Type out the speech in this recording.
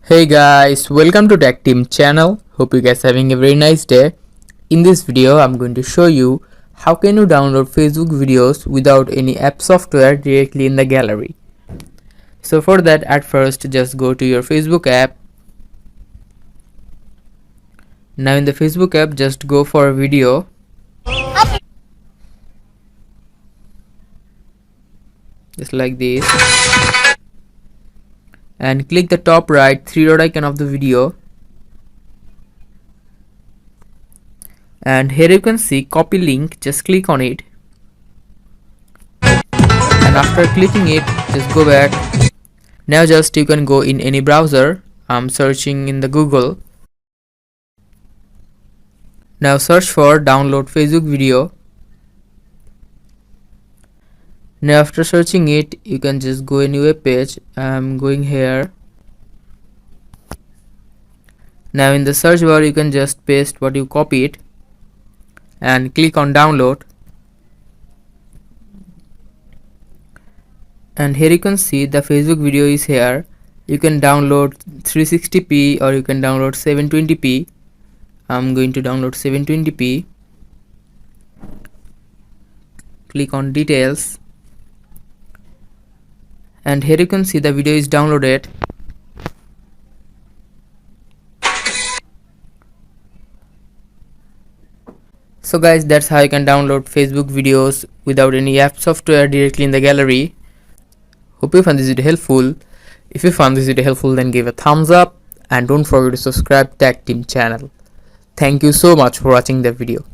Hey guys, welcome to Tech Team channel. Hope you guys having a very nice day. In this video, I'm going to show you how can you download Facebook videos without any app software directly in the gallery. So for that, at first just go to your Facebook app. Now in the Facebook app, just go for a video. Just like this. And click the top right three-dot icon of the video. And here you can see copy link, just click on it. And after clicking it, just go back. Now just you can go in any browser. I'm searching in the Google. Now search for download Facebook video. Now after searching it, you can just go any web page. I'm going here. Now in the search bar, you can just paste what you copied and click on download. And here you can see the Facebook video is here. You can download 360p or you can download 720p. I'm going to download 720p. Click on details. And here you can see the video is downloaded. So guys, that's how you can download Facebook videos without any app software directly in the gallery. Hope you found this video helpful. If you found this video helpful, then give a thumbs up and don't forget to subscribe to Tech Team channel. Thank you so much for watching the video.